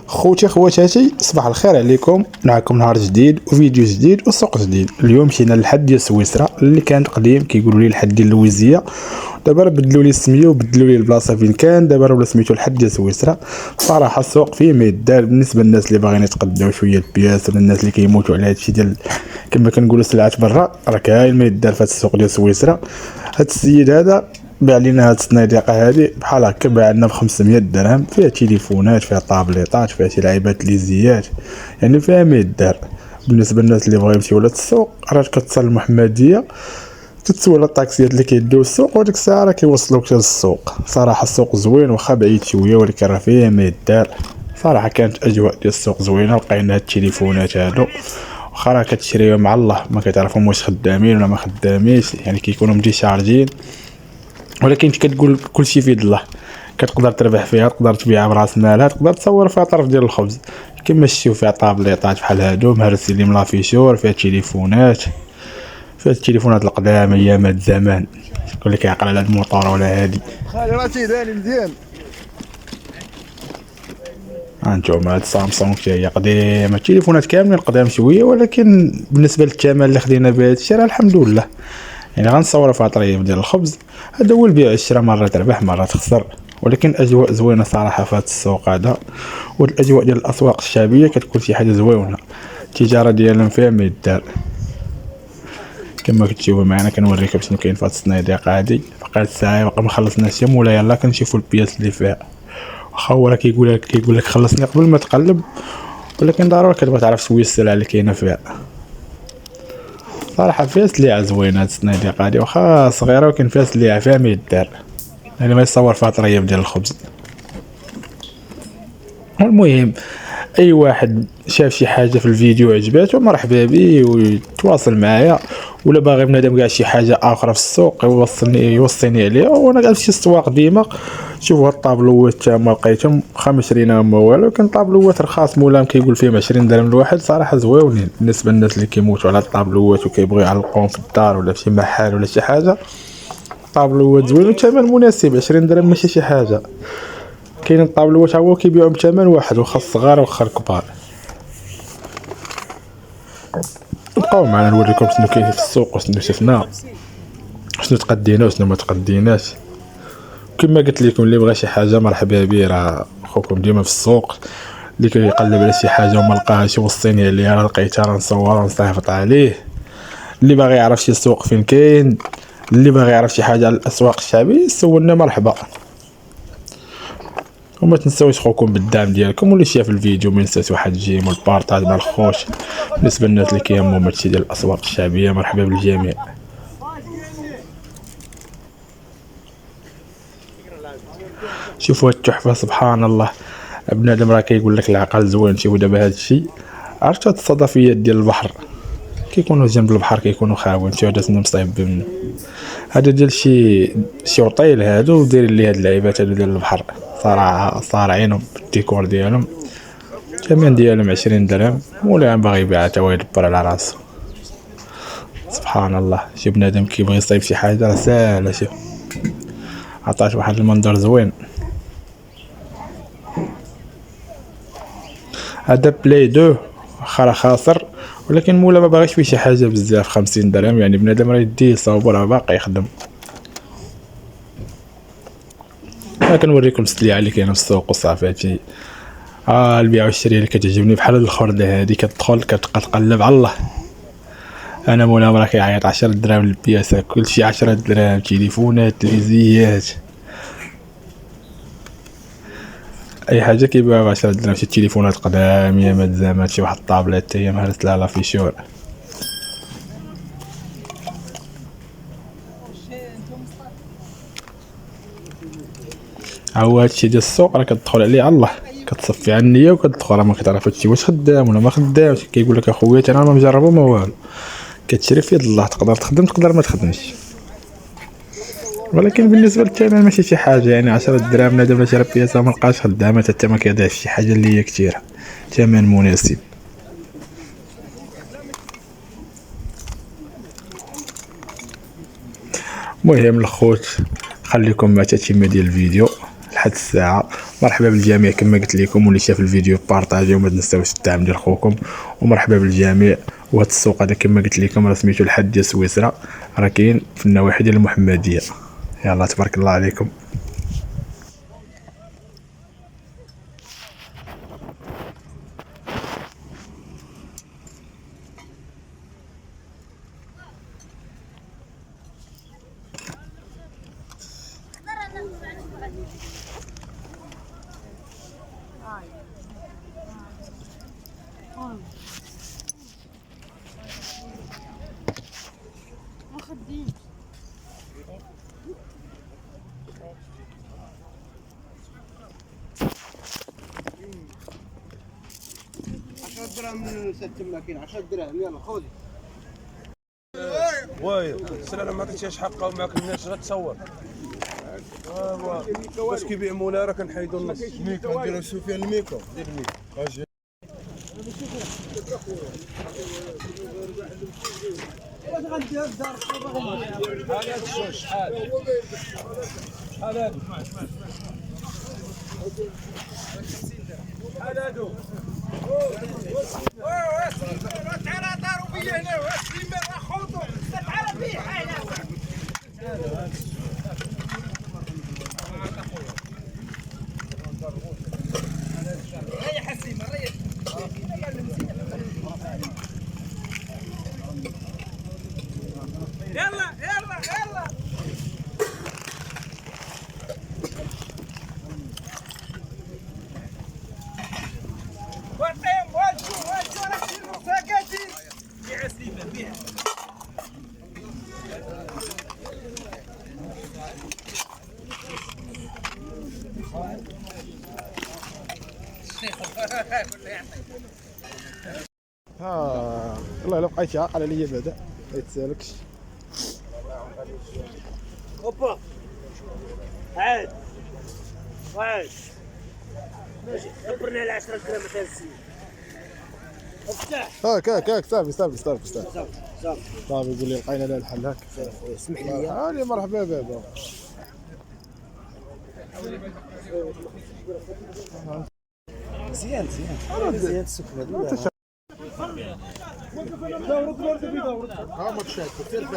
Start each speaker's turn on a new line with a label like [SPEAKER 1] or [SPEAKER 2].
[SPEAKER 1] خوتي خواتاتي، صباح الخير عليكم. معكم نهار جديد وفيديو جديد وسوق جديد. اليوم مشينا للحد ديال سويسرا اللي كانت قديم كيقولوا لي الحد ديال اللويزيه، دابا بدلوا لي السميه وبدلوا لي البلاصه فين كان، دابا ولا سميتو الحد ديال سويسرا. صراحه السوق فيه ما يدار بالنسبه للناس اللي باغيين يتقداو شويه البياس، ولا الناس اللي كيموتوا على هادشي ديال كما كنقولوا سلعات برا، راه كاين ما يدار في هاد السوق ديال سويسرا. هاد السيد هذا باع لينا هاد الصناديقه هادي بحال هكا، باع لنا ب 500 درهم، فيها تليفونات، فيها طابليطات، فيها شي لعيبات ليزيات، يعني فيها ما يدار. بالنسبه للناس اللي بغاو يمشيو للسوق، راه كتصل المحمديه تتسول الطاكسيات اللي كيديو السوق، وديك الساعه راه كيوصلوك للسوق. صراحه السوق زوين واخا بعيد شويه، ولكن راه فيه ما يدار. صراحه كانت اجواء ديال السوق زوينه. لقينا هاد التليفونات هادو واخا راه كتشريهم مع الله، ما كتعرفهم واش خدامين ولا ما خدامينش، يعني كيكونوا مديشارجين، ولكن انت كتقول كلشي في يد الله. كتقدر تربح فيها، تقدر تبيعها براس مالها، تقدر تصور فيها طرف ديال الخبز. كما شتيو فيها طابليطات بحال هادو مهرسين لي ملافيشور، فيها تليفونات، فيها التليفونات القدام ايامات زمان، شكون اللي كيعقل على هاد الموطور ولا هادي.
[SPEAKER 2] خالي راه تيداني مزيان.
[SPEAKER 1] هانتوما هاد سامسونج هي قديمه، التليفونات كاملين قدام شويه، ولكن بالنسبه للثمن اللي خدينا به هادشي راه الحمد لله. يعني غنصوروا فيها طريف ديال الخبز. هذا هو البيع والشراء، مرة تربح مرة تخسر، ولكن اجواء زوينه صراحه في هذا السوق هذا. والاجواء ديال الاسواق الشعبيه كتكون شي حاجه زوينه، التجاره ديالهم فيها ما يدار. كما كتشوفوا معنا كنوريكم شنو كاين في هذه الصناديق هذه. بقات ساعه باقي ما خلصناش، مولا يلاه كنشوفوا البياس اللي فيها. واخا هو راه كيقول لك خلصني قبل ما تقلب، ولكن ضروري كتبغي تعرف شويه السلعه اللي كاينه فيها. صراحه فيها سليعه زوينه هاد الصناديق هادي، واخا صغيره ولكن فيها سليعه، فيها ما يدار، يعني ما يصور فيها طريف ديال الخبز. المهم اي واحد شاف شي حاجه في الفيديو عجباتو مرحبا به ويتواصل معايا، ولا باغي بنادم كاع شي حاجه اخرى في السوق يوصيني عليها. وانا كاع شي سواق ديما شوفوا هاد الطابلوات تما لقيتهم بخا ما شريناهم ما والو، لكن طابلوات رخاص مولاهم كيقول فيهم 20 درهم الواحد. صراحه زويونين بالنسبه للناس اللي كيموتوا على الطابلوات وكيبغيو يعلقوهم في الدار ولا في شي محل ولا شي حاجه. طابلوات زوين وثمن مناسب، 20 درهم ماشي شي حاجه. كاين الطابلوات هو كيبيعوا بثمن واحد، واخا الصغار واخا الكبار. بقاو معنا نوريكم شنو كاين في السوق وشنو شفنا، شنو تقدينا وشنو ما تقديناش. كما قلت لكم اللي بغى شي حاجه مرحبا به، راه خوكم ديما في السوق. اللي كيقلب على شي حاجه وما لقاهاش يوصيني عليها، راه لقيتها راه نصور ونصيفط عليه. اللي باغي يعرف شي سوق فين كاين، اللي باغي يعرف شي حاجه على الاسواق الشعبيه سولنا مرحبا. وما تنساوش خوكم بالدعم ديالكم، واللي شاف الفيديو ما ينساش واحد الجيم والبارطاج مع الخوش. بالنسبه للناس اللي كيهمهم هادشي ديال الاسواق الشعبيه مرحبا بالجميع. شوفوا هاد التحفه سبحان الله. بنادم راه كيقول لك العقل زوين. شوفوا دابا هادشي، عرفت هاد الصدفيات ديال البحر كيكونوا جنب البحر كيكونوا خاويين. شوف هذا مصايب منه، هذا ديال شي وطيل هادو دايرين لي هاد اللعيبات هادو ديال البحر. صراحه صارعينهم بالديكور ديالهم، الثمن ديالهم 20 درهم، مولاهم باغي يبيعها تا هو يدبر على راسو. سبحان الله. شي بنادم كيبغي يصايب شي حاجه راه ساهله. شوف عطاش واحد المنظر زوين. هذا بلاي 2 واخا خاسر، ولكن مولا ما باغيش فيه شي حاجه بزاف. 50 درهم يعني بنادم راه يديه يصاوب راه باقي يخدم. كنوريكم السلعه اللي كاينه في السوق وصافي. هادشي البيع والشراء اللي كتعجبني بحال الخرده هادي، كتدخل كتبقى تقلب على الله. انا مولاهم راه كيعيط 10 دراهم للبياسه، كلشي 10 دراهم، تليفونات، تلفزيات، اي حاجه كيبيعوها ب 10 دراهم. شي تليفونات قدام ايامات زمان، شي واحد الطابلات حتى هي مهرت لها لافيشور. هو هادشي ديال السوق راه كتدخل عليه على الله، كتصفي على النيه وكتدخل. راه ما كتعرف هادشي واش خدام ولا ما خدامش. كيقول لك اخويا انا ما مجربو ما والو. كتشري في يد الله، تقدر تخدم تقدر ما تخدمش. ولكن بالنسبه للثمن ماشي شي حاجه، يعني 10 دراهم نادم شرا بياسه ما لقاش خدامه حتى ما كيضيعش شي حاجه اللي هي كثيره، ثمن مناسب. المهم الخوت خليكم مع التتمه ديال الفيديو لحد الساعه. مرحبا بالجميع كما قلت لكم، واللي شاف الفيديو بارطاجيو وما تنساوش الدعم ديال خوكم، ومرحبا بالجميع. وهذا السوق هذا كما قلت لكم راه سميتو الحد ديال سويسرا، راه كاين في النواحي ديال المحمديه. يلا تبارك الله عليكم.
[SPEAKER 2] درهم تما كاين 10 دراهم. يلا خذي.
[SPEAKER 3] واي السلالة ما عطيتيهاش حقها وما كناش غتصور. باش كيبيع مولا راه كنحيدو النص.
[SPEAKER 2] ميكو نديرو سفيان الميكو.
[SPEAKER 3] دير الميك.
[SPEAKER 2] واش غندير الدار
[SPEAKER 3] هذا الشوش شحال؟ شحال هادو؟ شحال هادو؟
[SPEAKER 2] تعال داروا بيا هنا سليمان راه خوتو تعال بيه هنا. ريح حسيمه ريح. يلا يلا يلا. وطيم واجو راك ديرو ساكاتي. بيع سليمان بيع.
[SPEAKER 1] والله الا بقيتي عاقل عليا بعدا ما يتسالكش.
[SPEAKER 2] اوبا عاد عاد ماشي دبرنا على 10 غرام تاع الزيت. افتح
[SPEAKER 1] هاك صافي
[SPEAKER 2] صافي
[SPEAKER 1] صافي يقول لي لقينا لها الحل هاك.
[SPEAKER 2] اسمح لي.
[SPEAKER 1] هاني مرحبا بابا.
[SPEAKER 2] مزيان السكر هذا.
[SPEAKER 1] ها ما تشاك سير